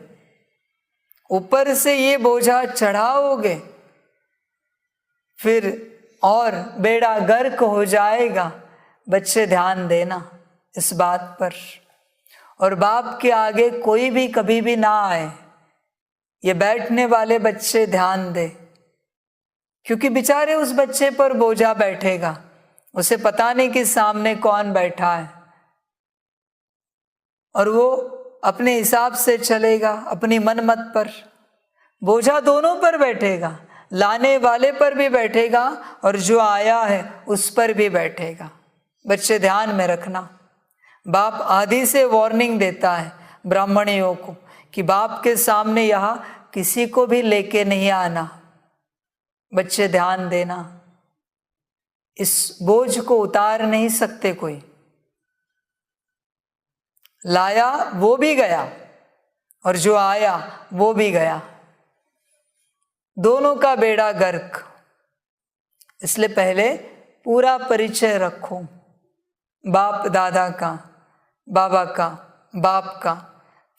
ऊपर से ये बोझा चढ़ाओगे, फिर और बेड़ा गर्क हो जाएगा। बच्चे ध्यान देना इस बात पर। और बाप के आगे कोई भी कभी भी ना आए, ये बैठने वाले बच्चे ध्यान दे, क्योंकि बेचारे उस बच्चे पर बोझा बैठेगा, उसे पता नहीं कि सामने कौन बैठा है, और वो अपने हिसाब से चलेगा, अपनी मनमत पर। बोझा दोनों पर बैठेगा, लाने वाले पर भी बैठेगा और जो आया है उस पर भी बैठेगा। बच्चे ध्यान में रखना, बाप आदि से वार्निंग देता है ब्राह्मणियों को कि बाप के सामने यहाँ किसी को भी लेके नहीं आना। बच्चे ध्यान देना, इस बोझ को उतार नहीं सकते कोई। लाया वो भी गया और जो आया वो भी गया, दोनों का बेड़ा गर्क। इसलिए पहले पूरा परिचय रखो बाप दादा का, बाबा का, बाप का,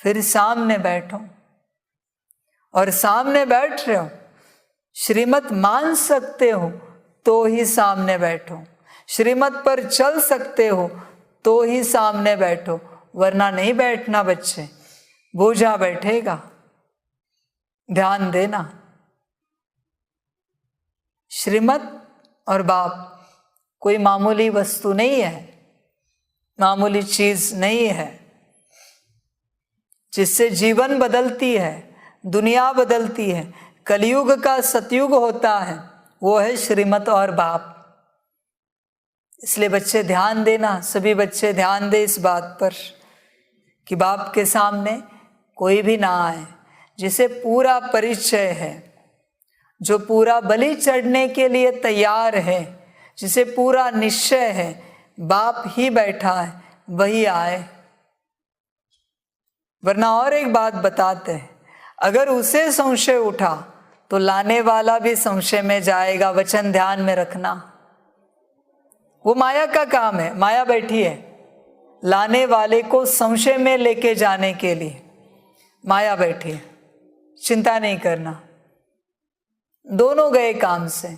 फिर सामने बैठो। और सामने बैठ रहे हो, श्रीमत मान सकते हो तो ही सामने बैठो, श्रीमत पर चल सकते हो तो ही सामने बैठो, वरना नहीं बैठना। बच्चे बोझा बैठेगा, ध्यान देना। श्रीमत और बाप कोई मामूली वस्तु नहीं है, मामूली चीज नहीं है। जिससे जीवन बदलती है, दुनिया बदलती है, कलयुग का सतयुग होता है, वो है श्रीमत और बाप। इसलिए बच्चे ध्यान देना, सभी बच्चे ध्यान दे इस बात पर कि बाप के सामने कोई भी ना आए जिसे पूरा परिचय है, जो पूरा बलि चढ़ने के लिए तैयार है, जिसे पूरा निश्चय है बाप ही बैठा है, वही आए। वरना और एक बात बताते हैं, अगर उसे संशय उठा तो लाने वाला भी संशय में जाएगा। वचन ध्यान में रखना, वो माया का काम है, माया बैठी है लाने वाले को संशय में लेके जाने के लिए, माया बैठी है। चिंता नहीं करना, दोनों गए काम से।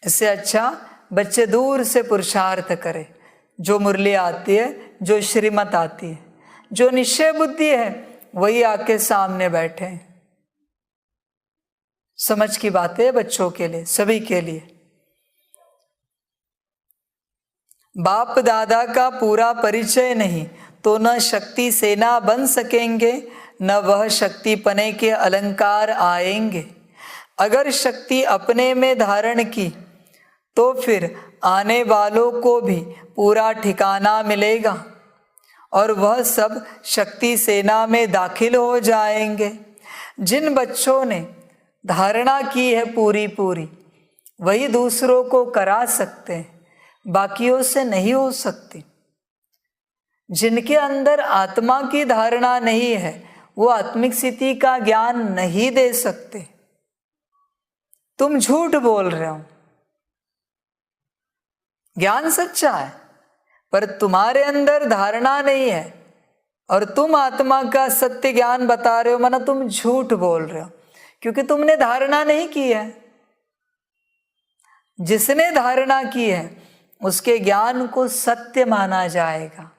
इससे अच्छा बच्चे दूर से पुरुषार्थ करे, जो मुरली आती है, जो श्रीमत आती है, जो निश्चय बुद्धि है, वही आके सामने बैठे। समझ की बातें बच्चों के लिए, सभी के लिए। बाप दादा का पूरा परिचय नहीं तो न शक्ति सेना बन सकेंगे, न वह शक्तिपने के अलंकार आएंगे। अगर शक्ति अपने में धारण की तो फिर आने वालों को भी पूरा ठिकाना मिलेगा और वह सब शक्ति सेना में दाखिल हो जाएंगे। जिन बच्चों ने धारणा की है पूरी पूरी, वही दूसरों को करा सकते हैं, बाकियों से नहीं हो सकती। जिनके अंदर आत्मा की धारणा नहीं है, वो आत्मिक स्थिति का ज्ञान नहीं दे सकते। तुम झूठ बोल रहे हो, ज्ञान सच्चा है, पर तुम्हारे अंदर धारणा नहीं है और तुम आत्मा का सत्य ज्ञान बता रहे हो, माना तुम झूठ बोल रहे हो, क्योंकि तुमने धारणा नहीं की है। जिसने धारणा की है उसके ज्ञान को सत्य माना जाएगा,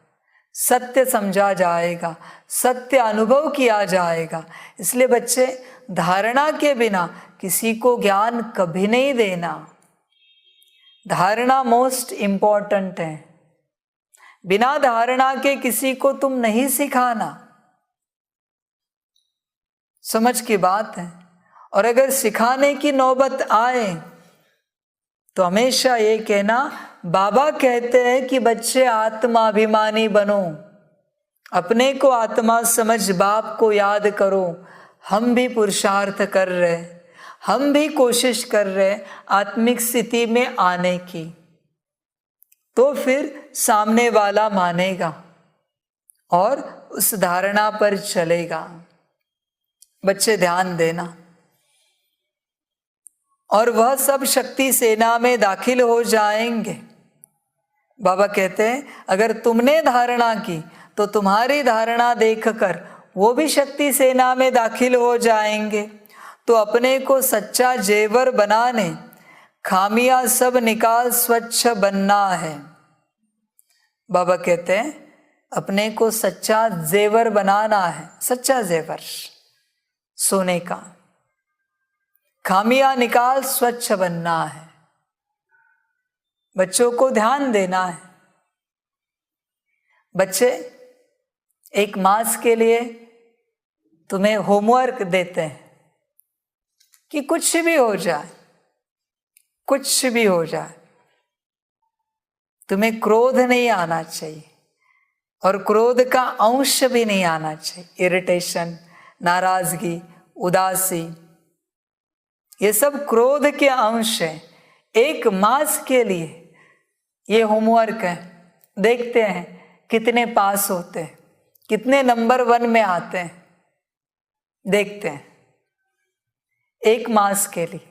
सत्य समझा जाएगा, सत्य अनुभव किया जाएगा। इसलिए बच्चे, धारणा के बिना किसी को ज्ञान कभी नहीं देना। धारणा मोस्ट इम्पॉर्टेंट है। बिना धारणा के किसी को तुम नहीं सिखाना। समझ की बात है। और अगर सिखाने की नौबत आए तो हमेशा ये कहना, बाबा कहते हैं कि बच्चे आत्माभिमानी बनो, अपने को आत्मा समझ बाप को याद करो। हम भी पुरुषार्थ कर रहे, हम भी कोशिश कर रहे आत्मिक स्थिति में आने की, तो फिर सामने वाला मानेगा और उस धारणा पर चलेगा। बच्चे ध्यान देना। और वह सब शक्ति सेना में दाखिल हो जाएंगे। बाबा कहते हैं, अगर तुमने धारणा की तो तुम्हारी धारणा देखकर वो भी शक्ति सेना में दाखिल हो जाएंगे। तो अपने को सच्चा जेवर बनाने खामियां सब निकाल स्वच्छ बनना है। बाबा कहते हैं, अपने को सच्चा जेवर बनाना है, सच्चा जेवर सोने का। खामियां निकाल स्वच्छ बनना है। बच्चों को ध्यान देना है। बच्चे, एक मास के लिए तुम्हें होमवर्क देते हैं कि कुछ भी हो जाए, कुछ भी हो जाए, तुम्हें क्रोध नहीं आना चाहिए और क्रोध का अंश भी नहीं आना चाहिए। इरिटेशन, नाराजगी, उदासी, ये सब क्रोध के अंश है। एक मास के लिए ये होमवर्क है। देखते हैं कितने पास होते हैं, कितने नंबर 1 में आते हैं, देखते हैं। एक मास के लिए,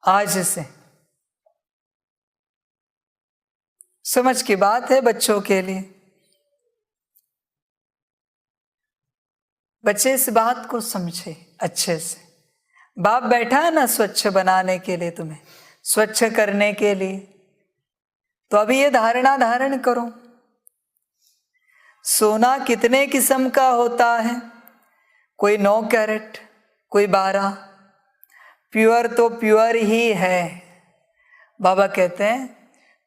आज से। समझ की बात है बच्चों के लिए। बच्चे इस बात को समझे अच्छे से। बाप बैठा है ना स्वच्छ बनाने के लिए, तुम्हें स्वच्छ करने के लिए। तो अभी ये धारणा धारण करो। सोना कितने किस्म का होता है? कोई 9 कैरेट, कोई 12। प्योर तो प्योर ही है। बाबा कहते हैं,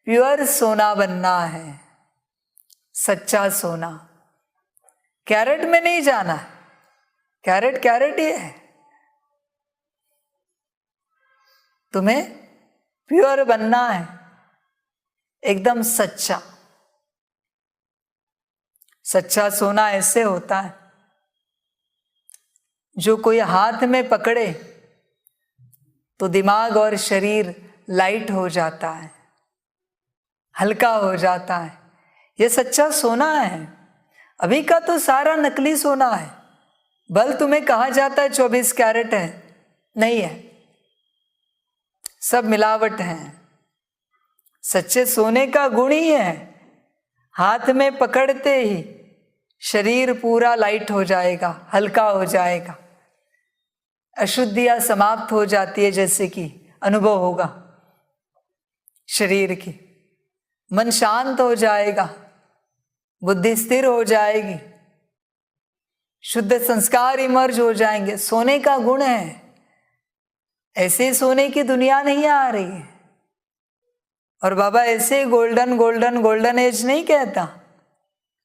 प्योर सोना बनना है, सच्चा सोना। कैरेट में नहीं जाना। कैरेट कैरेट ही है। तुम्हें प्योर बनना है, एकदम सच्चा। सच्चा सोना ऐसे होता है, जो कोई हाथ में पकड़े तो दिमाग और शरीर लाइट हो जाता है, हल्का हो जाता है। ये सच्चा सोना है। अभी का तो सारा नकली सोना है। भल तुम्हें कहा जाता है 24 कैरेट है, नहीं है, सब मिलावट है। सच्चे सोने का गुण ही है, हाथ में पकड़ते ही शरीर पूरा लाइट हो जाएगा, हल्का हो जाएगा, अशुद्धियां समाप्त हो जाती है, जैसे कि अनुभव होगा शरीर की। मन शांत हो जाएगा, बुद्धि स्थिर हो जाएगी, शुद्ध संस्कार इमर्ज हो जाएंगे। सोने का गुण है। ऐसे सोने की दुनिया नहीं आ रही है। और बाबा ऐसे ही गोल्डन गोल्डन गोल्डन एज नहीं कहता,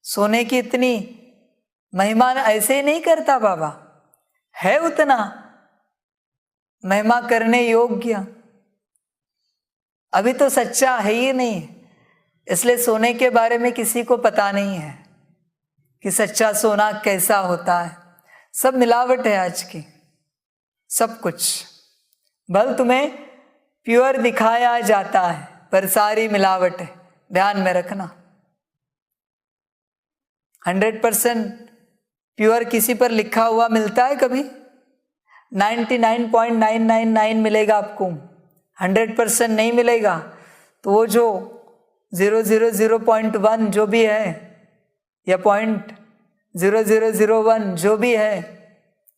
सोने की इतनी महिमा ऐसे ही नहीं करता बाबा, है उतना महिमा करने योग्य, अभी तो सच्चा है ही नहीं, इसलिए सोने के बारे में किसी को पता नहीं है कि सच्चा सोना कैसा होता है। सब मिलावट है आज की, सब कुछ भले तुम्हें प्योर दिखाया जाता है पर सारी मिलावट है, ध्यान में रखना। 100% प्योर किसी पर लिखा हुआ मिलता है कभी? 99.999 मिलेगा आपको, 100% नहीं मिलेगा। तो वो जो 0.1 जो भी है या 0.0001 जो भी है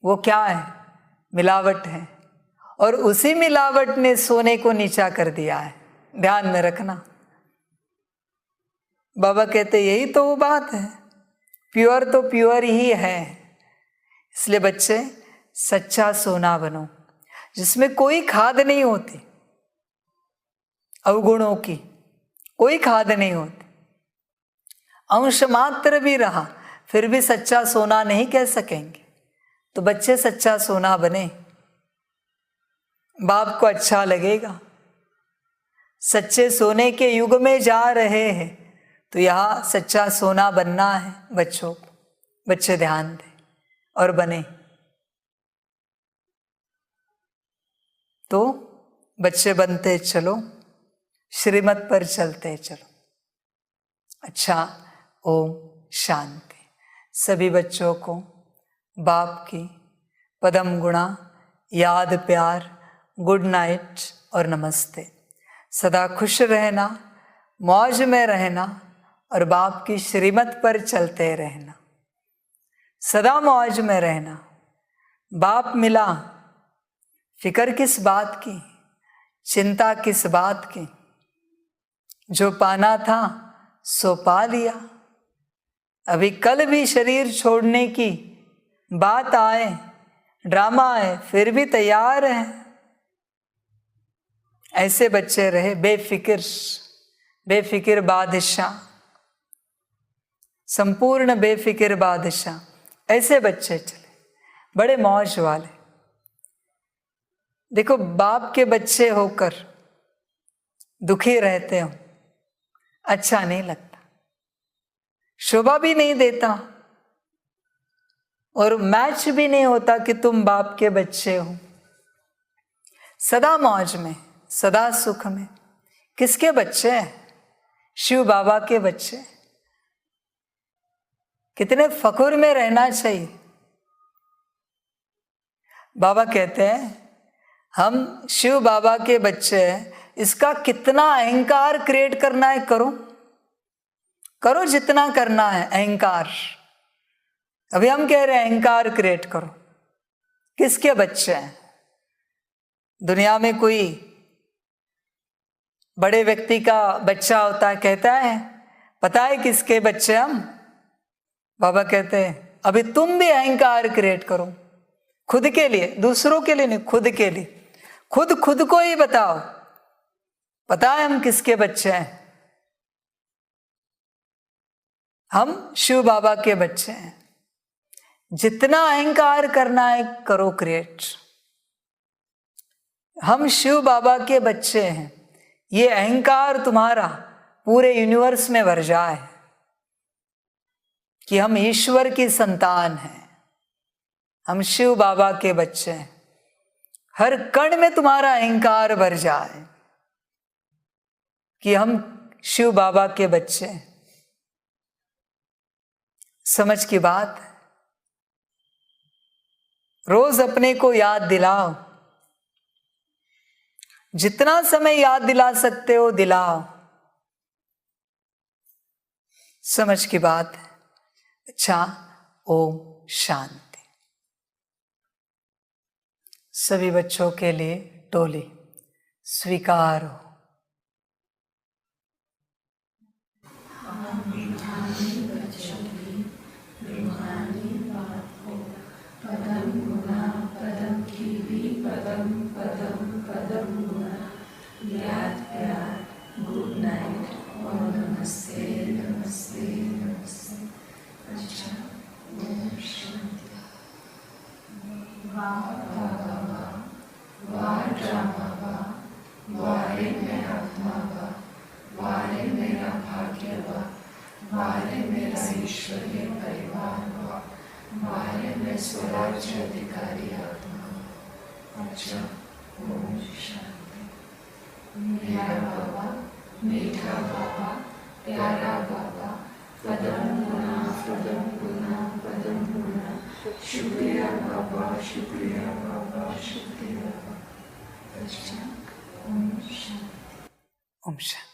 वो क्या है? मिलावट है। और उसी मिलावट ने सोने को नीचा कर दिया है, ध्यान में रखना। बाबा कहते यही तो वो बात है, प्योर तो प्योर ही है। इसलिए बच्चे सच्चा सोना बनो जिसमें कोई खाद नहीं होती, अवगुणों की कोई खाद नहीं होती। अंश मात्र भी रहा फिर भी सच्चा सोना नहीं कह सकेंगे। तो बच्चे सच्चा सोना बने, बाप को अच्छा लगेगा। सच्चे सोने के युग में जा रहे हैं तो यहाँ सच्चा सोना बनना है बच्चों को। बच्चे ध्यान दें और बने। तो बच्चे बनते चलो, श्रीमत पर चलते चलो। अच्छा, ओम शांति। सभी बच्चों को बाप की पदम गुणा, याद, प्यार, गुड नाइट और नमस्ते। सदा खुश रहना, मौज में रहना और बाप की श्रीमत पर चलते रहना। सदा मौज में रहना। बाप मिला, फिक्र किस बात की, चिंता किस बात की। जो पाना था सो पा लिया। अभी कल भी शरीर छोड़ने की बात आए, ड्रामा आए, फिर भी तैयार है। ऐसे बच्चे रहे बेफिक्र बादशाह, संपूर्ण बेफिक्र बादशाह। ऐसे बच्चे चले, बड़े मौज वाले। देखो, बाप के बच्चे होकर दुखी रहते हो, अच्छा नहीं लगता, शोभा भी नहीं देता और मैच भी नहीं होता कि तुम बाप के बच्चे हो। सदा मौज में, सदा सुख में। किसके बच्चे हैं? शिव बाबा के बच्चे। कितने फखुर में रहना चाहिए। बाबा कहते हैं हम शिव बाबा के बच्चे हैं, इसका कितना अहंकार क्रिएट करना है करो, करो जितना करना है अहंकार। अभी हम कह रहे हैं अहंकार क्रिएट करो। किसके बच्चे हैं? दुनिया में कोई बड़े व्यक्ति का बच्चा होता है, कहता है पता है किसके बच्चे हम? बाबा कहते हैं अभी तुम भी अहंकार क्रिएट करो, खुद के लिए, दूसरों के लिए नहीं, खुद के लिए। खुद को ही बताओ, पता है हम किसके बच्चे हैं? हम शिव बाबा के बच्चे हैं। जितना अहंकार करना है करो क्रिएट। हम शिव बाबा के बच्चे हैं, ये अहंकार तुम्हारा पूरे यूनिवर्स में भर जाए कि हम ईश्वर की संतान हैं, हम शिव बाबा के बच्चे हैं। हर कण में तुम्हारा अहंकार भर जाए कि हम शिव बाबा के बच्चे हैं। समझ की बात है। रोज अपने को याद दिलाओ, जितना समय याद दिला सकते हो दिलाओ। समझ की बात है। अच्छा, ओम शांति। सभी बच्चों के लिए टोली स्वीकार हो। पदम गुना, याद प्यार, गुड मैं स्वराज्य अधिकारी आत्मा हूँ। अच्छा, ओम शांति। मेरा बाबा, मीठा बाबा, प्यारा बाबा, पदम गुना पदम गुना पदम गुना, शुक्रिया बाबा, शुक्रिया बाबा, शुक्रिया बाबा। अच्छा, ओम शांति। ओम शांति।